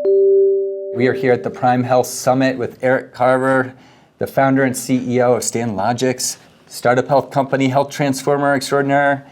We are here at the Prime Health Summit with Erik Carver, the founder and CEO of StandLogix, startup health company, health transformer extraordinaire.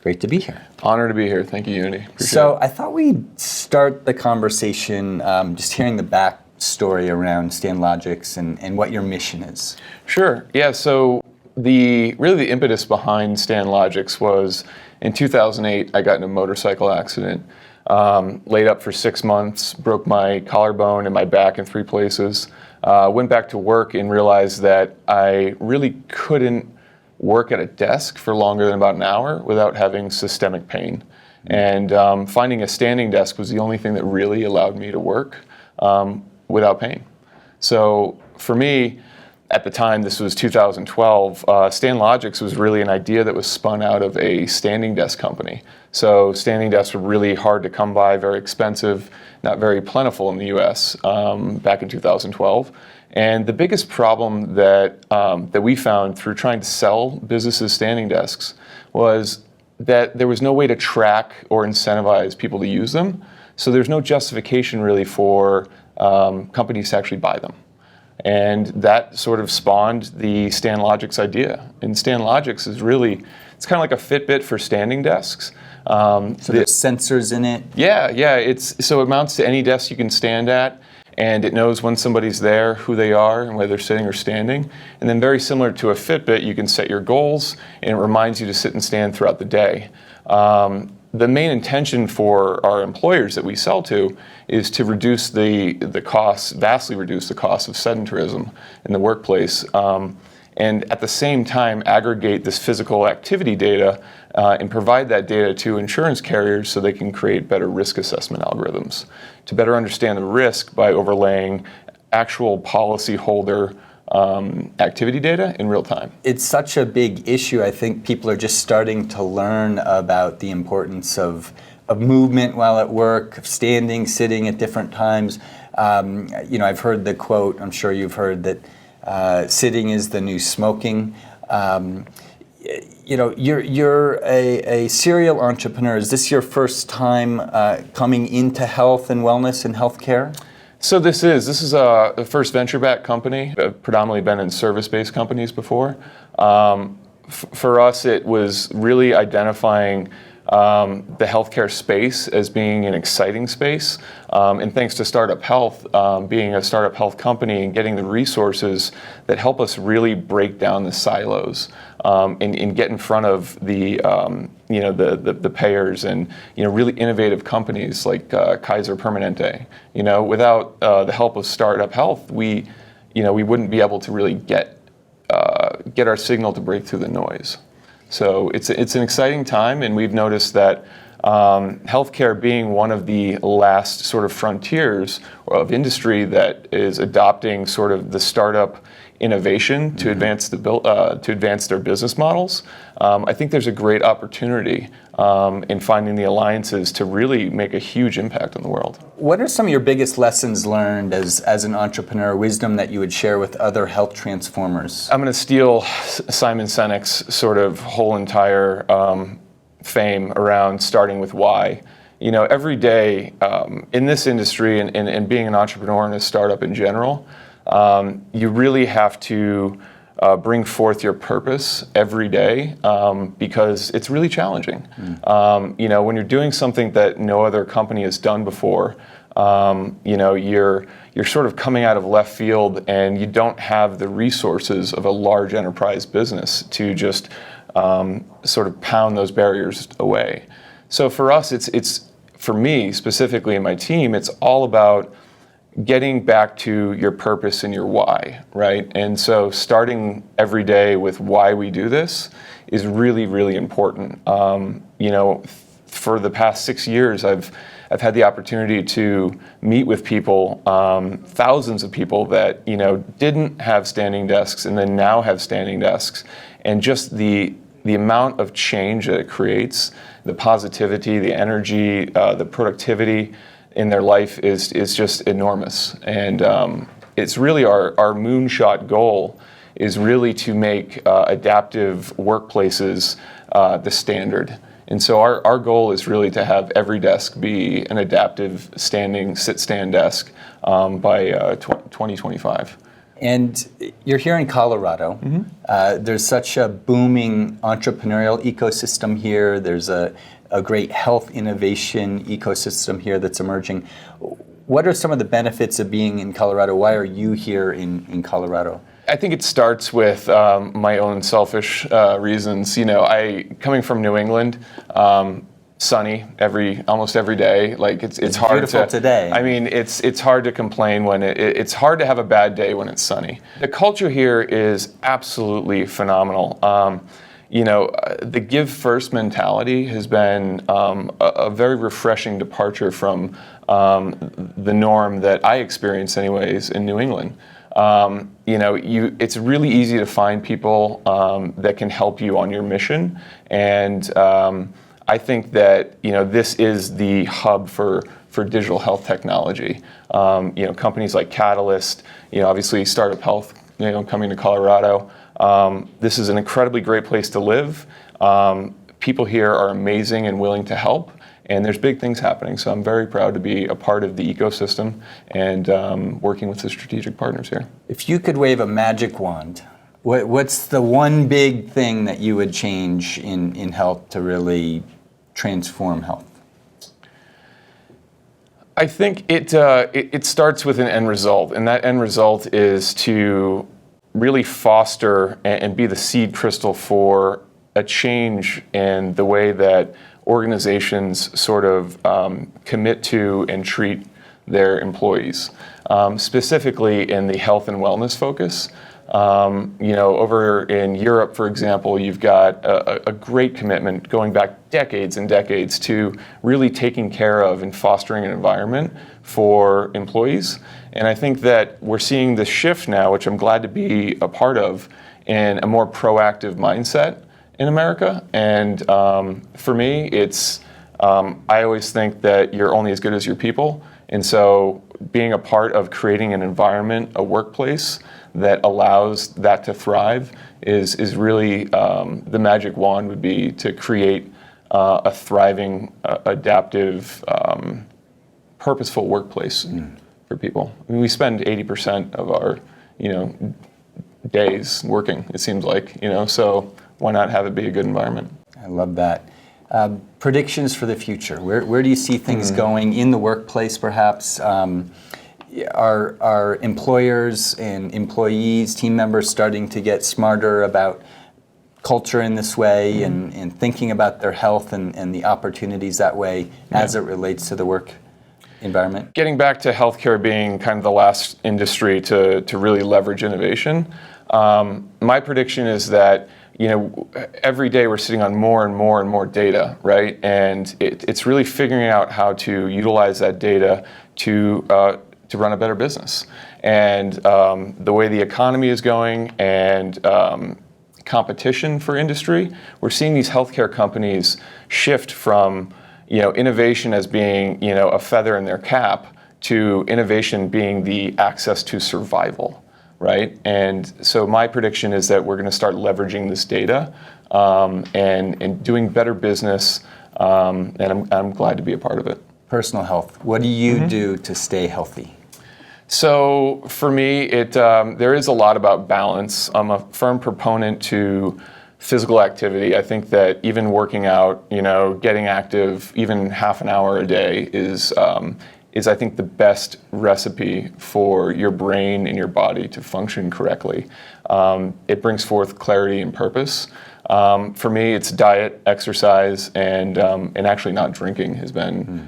Great to be here. Honor to be here. Thank you, Unity. So I thought we'd start the conversation just hearing the backstory around StandLogix and what your mission is. Sure. Yeah. So the impetus behind StandLogix was in 2008. I got in a motorcycle accident. Laid up for 6 months, broke my collarbone and my back in 3 places. Went back to work and realized that I really couldn't work at a desk for longer than about an hour without having systemic pain. And finding a standing desk was the only thing that really allowed me to work without pain. So for me, at the time, this was 2012, StandLogix was really an idea that was spun out of a standing desk company. So standing desks were really hard to come by, very expensive, not very plentiful in the US back in 2012. And the biggest problem that we found through trying to sell businesses standing desks was that there was no way to track or incentivize people to use them. So there's no justification really for companies to actually buy them. And that sort of spawned the StandLogix idea. And StandLogix is really, it's kind of like a Fitbit for standing desks. So there's sensors in it? Yeah. So it mounts to any desk you can stand at, and it knows when somebody's there, who they are, and whether they're sitting or standing. And then very similar to a Fitbit, you can set your goals, and it reminds you to sit and stand throughout the day. The main intention for our employers that we sell to is to reduce the costs, vastly reduce the cost of sedentarism in the workplace, and at the same time aggregate this physical activity data and provide that data to insurance carriers so they can create better risk assessment algorithms to better understand the risk by overlaying actual policyholder activity data in real time. It's such a big issue. I think people are just starting to learn about the importance of movement while at work, of standing, sitting at different times. I've heard the quote, I'm sure you've heard, that sitting is the new smoking. You're a serial entrepreneur. Is this your first time coming into health and wellness and healthcare? So this is a first venture-backed company. I've predominantly been in service-based companies before. For us, it was really identifying the healthcare space as being an exciting space. And thanks to Startup Health, being a startup health company and getting the resources that help us really break down the silos and get in front of the payers and really innovative companies like Kaiser Permanente. Without the help of Startup Health, we wouldn't be able to really get our signal to break through the noise. So it's an exciting time, and we've noticed that healthcare being one of the last sort of frontiers of industry that is adopting sort of the startup innovation to advance their business models. I think there's a great opportunity in finding the alliances to really make a huge impact on the world. What are some of your biggest lessons learned as an entrepreneur, wisdom that you would share with other health transformers? I'm going to steal Simon Sinek's sort of whole entire fame around starting with why. Every day in this industry and being an entrepreneur in a startup in general, you really have to bring forth your purpose every day because it's really challenging. When you're doing something that no other company has done before, you're sort of coming out of left field and you don't have the resources of a large enterprise business to just sort of pound those barriers away. So for us, it's for me specifically and my team, it's all about getting back to your purpose and your why, right? And so starting every day with why we do this is really, really important. For the past 6 years, I've had the opportunity to meet with people, thousands of people that didn't have standing desks and then now have standing desks, and just the amount of change that it creates, the positivity, the energy, the productivity in their life is just enormous. And it's really our moonshot goal is really to make adaptive workplaces the standard. And so our goal is really to have every desk be an adaptive standing sit-stand desk by 2025. And you're here in Colorado. There's such a booming entrepreneurial ecosystem here. There's a great health innovation ecosystem here that's emerging. What are some of the benefits of being in Colorado? Why are you here in Colorado? I think it starts with my own selfish reasons. Coming from New England, sunny almost every day. Like it's hard beautiful today. I mean, it's hard to complain when it's hard to have a bad day when it's sunny. The culture here is absolutely phenomenal. The give first mentality has been a very refreshing departure from the norm that I experience anyways in New England. It's really easy to find people that can help you on your mission, and I think that this is the hub for digital health technology. Companies like Catalyst, obviously Startup Health, coming to Colorado. This is an incredibly great place to live. People here are amazing and willing to help, and there's big things happening. So I'm very proud to be a part of the ecosystem and working with the strategic partners here. If you could wave a magic wand, what's the one big thing that you would change in health to really transform health? I think it starts with an end result, and that end result is to really foster and be the seed crystal for a change in the way that organizations sort of commit to and treat their employees, specifically in the health and wellness focus. Over in Europe, for example, you've got a great commitment going back decades and decades to really taking care of and fostering an environment for employees. And I think that we're seeing this shift now, which I'm glad to be a part of, in a more proactive mindset in America. And for me, it's I always think that you're only as good as your people. And so being a part of creating an environment, a workplace that allows that to thrive is really the magic wand would be to create a thriving, adaptive, purposeful workplace for people. I mean, we spend 80% of our days working, it seems like, so why not have it be a good environment? I love that. Predictions for the future. Where do you see things going in the workplace, perhaps? Are employers and employees, team members starting to get smarter about culture in this way and thinking about their health and the opportunities that way as it relates to the work environment? Getting back to healthcare being kind of the last industry to really leverage innovation, my prediction is that every day we're sitting on more and more and more data, right? And it's really figuring out how to utilize that data to run a better business. And the way the economy is going and competition for industry, we're seeing these healthcare companies shift from innovation as being a feather in their cap to innovation being the access to survival. Right, and so my prediction is that we're going to start leveraging this data and doing better business, and I'm glad to be a part of it. Personal health. What do you do to stay healthy? So for me, there is a lot about balance. I'm a firm proponent to physical activity. I think that even working out, getting active, even half an hour a day is I think the best recipe for your brain and your body to function correctly. It brings forth clarity and purpose. For me, it's diet, exercise, and actually not drinking has been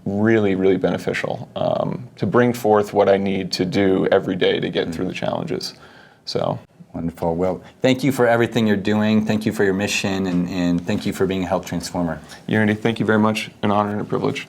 really, really beneficial to bring forth what I need to do every day to get through the challenges. So. Wonderful. Well, thank you for everything you're doing. Thank you for your mission, and thank you for being a health transformer. Unity, thank you very much. An honor and a privilege.